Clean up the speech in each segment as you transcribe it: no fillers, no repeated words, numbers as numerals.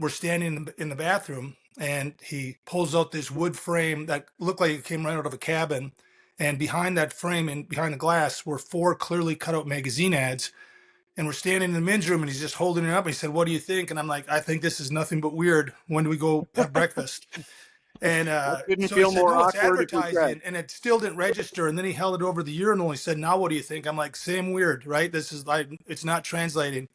we're standing in the bathroom, and he pulls out this wood frame that looked like it came right out of a cabin. And behind that frame and behind the glass were four clearly cut out magazine ads. And we're standing in the men's room, and he's just holding it up. He said, "What do you think?" And I'm like, "I think this is nothing but weird. When do we go have breakfast?" And Well, it couldn't so he feel said, more "No, it's awkward if you tried. advertising." And it still didn't register. And then he held it over the urinal. He said, "Now what do you think?" I'm like, "Same weird, right? This is like, it's not translating."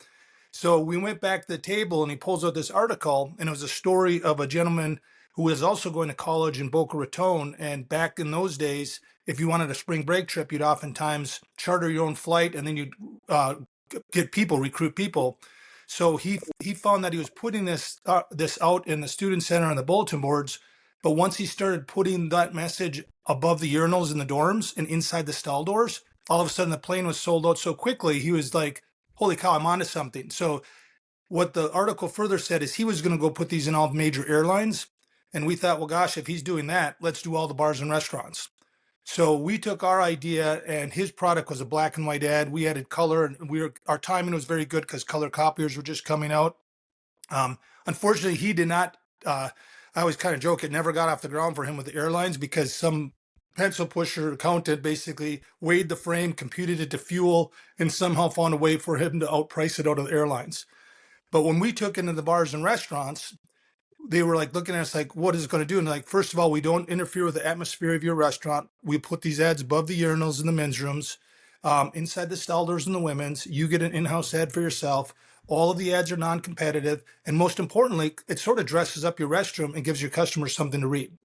So we went back to the table, and he pulls out this article, and it was a story of a gentleman who was also going to college in Boca Raton. And back in those days, if you wanted a spring break trip, you'd oftentimes charter your own flight, and then you'd get people, recruit people. So he found that he was putting this out in the student center on the bulletin boards, but once he started putting that message above the urinals in the dorms and inside the stall doors, all of a sudden the plane was sold out so quickly. He was like, "Holy cow, I'm onto something." So what the article further said is he was going to go put these in all major airlines, and we thought, well, gosh, if he's doing that, let's do all the bars and restaurants. So we took our idea, and his product was a black and white ad. We added color, and our timing was very good because color copiers were just coming out. Unfortunately, he did not. I always kind of joke it never got off the ground for him with the airlines because some pencil pusher accountant basically weighed the frame, computed it to fuel, and somehow found a way for him to outprice it out of the airlines. But when we took into the bars and restaurants, they were like looking at us like, "What is it going to do?" And like, first of all, we don't interfere with the atmosphere of your restaurant. We put these ads above the urinals in the men's rooms, inside the stall doors in the women's. You get an in-house ad for yourself. All of the ads are non-competitive, and most importantly, it sort of dresses up your restroom and gives your customers something to read.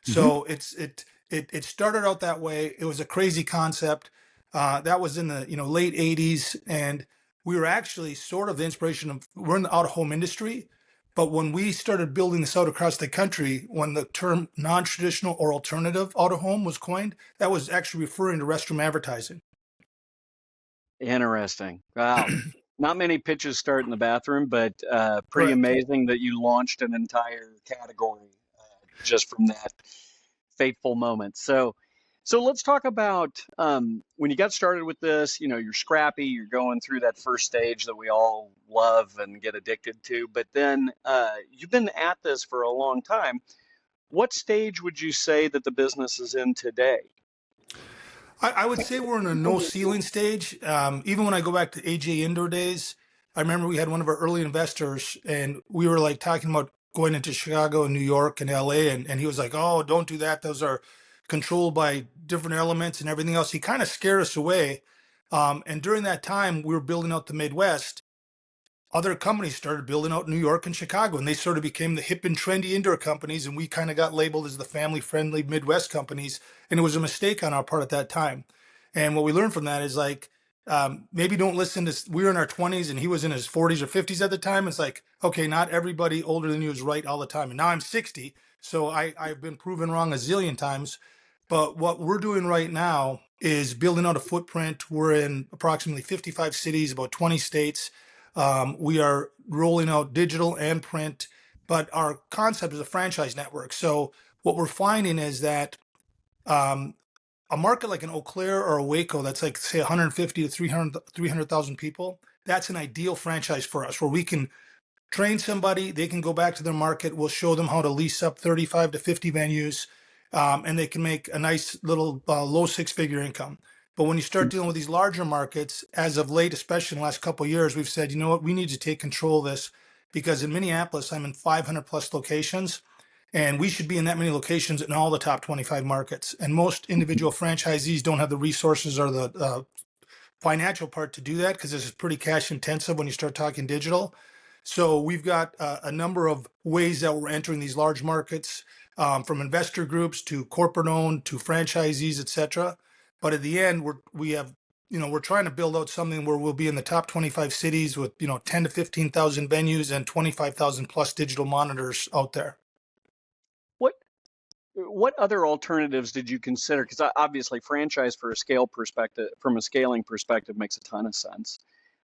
Hmm. So it started out that way. It was a crazy concept. That was in the late '80s, and we were actually sort of the inspiration of, we're in the out of home industry, but when we started building this out across the country, when the term non-traditional or alternative out of home was coined, that was actually referring to restroom advertising. Interesting. Wow. Not many pitches start in the bathroom, but pretty Correct. amazing that you launched an entire category just from that fateful moment. So let's talk about when you got started with this. You're scrappy, you're going through that first stage that we all love and get addicted to, but then you've been at this for a long time. What stage would you say that the business is in today? I would say we're in a no ceiling stage. Even when I go back to AJ Indoor days, I remember we had one of our early investors, and we were like talking about going into Chicago and New York and LA, and he was like, "Oh, don't do that. Those are controlled by different elements and everything else." He kind of scared us away. And during that time, we were building out the Midwest. Other companies started building out in New York and Chicago, and they sort of became the hip and trendy indoor companies, and we kind of got labeled as the family-friendly Midwest companies, and it was a mistake on our part at that time. And what we learned from that is like, maybe don't listen to. We were in our 20s, and he was in his 40s or 50s at the time. It's like, okay, not everybody older than you is right all the time. And now I'm 60, so I've been proven wrong a zillion times. But what we're doing right now is building out a footprint. We're in approximately 55 cities, about 20 states. We are rolling out digital and print, but our concept is a franchise network. So what we're finding is that um, a market like an Eau Claire or a Waco that's like, say, 150 to 300,000 people, that's an ideal franchise for us, where we can train somebody, they can go back to their market, we'll show them how to lease up 35 to 50 venues, and they can make a nice little low six-figure income. But when you start dealing with these larger markets, as of late, especially in the last couple of years, we've said, you know what, we need to take control of this, because in Minneapolis, I'm in 500 plus locations, and we should be in that many locations in all the top 25 markets. And most individual franchisees don't have the resources or the financial part to do that, because this is pretty cash intensive when you start talking digital. So we've got a number of ways that we're entering these large markets, from investor groups to corporate owned to franchisees, et cetera. But at the end, we're trying to build out something where we'll be in the top 25 cities with 10 to 15,000 venues and 25,000 plus digital monitors out there. What what other alternatives did you consider? Because obviously, franchise for a scale perspective, from a scaling perspective, makes a ton of sense.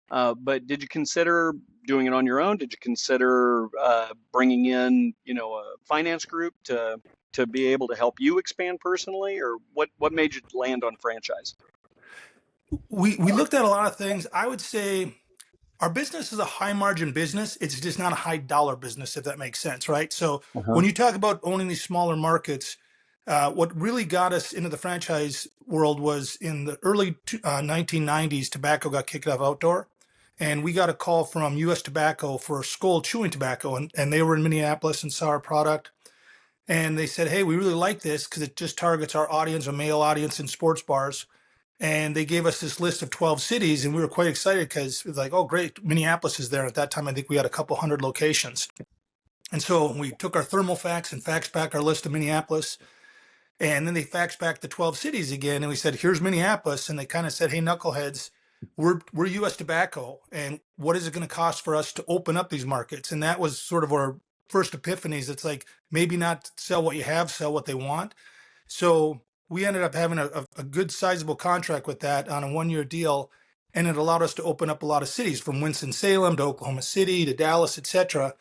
But did you consider doing it on your own? Did you consider bringing in, a finance group to be able to help you expand personally, or what made you land on franchise? We looked at a lot of things. I would say Our business is a high margin business. It's just not a high dollar business, if that makes sense, right? So Uh-huh. when you talk about owning these smaller markets, what really got us into the franchise world was in the early 1990s, tobacco got kicked off outdoor. And we got a call from US Tobacco for Skoal chewing tobacco. And they were in Minneapolis and saw our product. And they said, hey, we really like this because it just targets our audience, a male audience in sports bars. And they gave us this list of 12 cities, and we were quite excited because it was like, oh, great, Minneapolis is there. At that time, I think we had a couple hundred locations. And so we took our thermal fax and faxed back our list of Minneapolis. And then they faxed back the 12 cities again. And we said, here's Minneapolis. And they kind of said, hey, knuckleheads, we're US Tobacco. And what is it going to cost for us to open up these markets? And that was sort of our first epiphanies. It's like, maybe not sell what you have, sell what they want. So we ended up having a good sizable contract with that on a 1 year deal. And it allowed us to open up a lot of cities from Winston-Salem to Oklahoma City to Dallas, etc.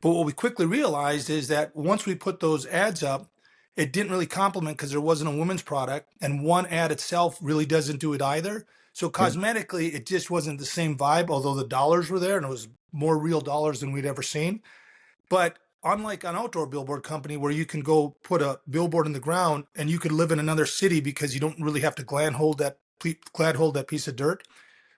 But what we quickly realized is that once we put those ads up, it didn't really complement because there wasn't a women's product. And one ad itself really doesn't do it either. So Yeah. cosmetically, it just wasn't the same vibe, although the dollars were there and it was more real dollars than we'd ever seen. But unlike an outdoor billboard company where you can go put a billboard in the ground and you could live in another city because you don't really have to glad hold that piece of dirt.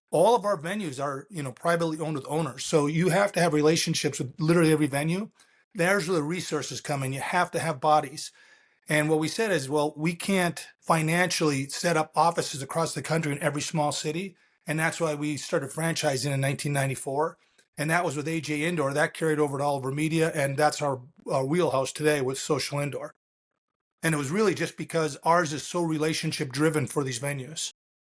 All of our venues are, privately owned with owners. So you have to have relationships with literally every venue. There's where the resources come in. You have to have bodies. And what we said is, well, we can't financially set up offices across the country in every small city. And that's why we started franchising in 1994. And that was with AJ Indoor. That carried over to Oliver Media. And that's our wheelhouse today with Social Indoor. And it was really just because ours is so relationship driven for these venues.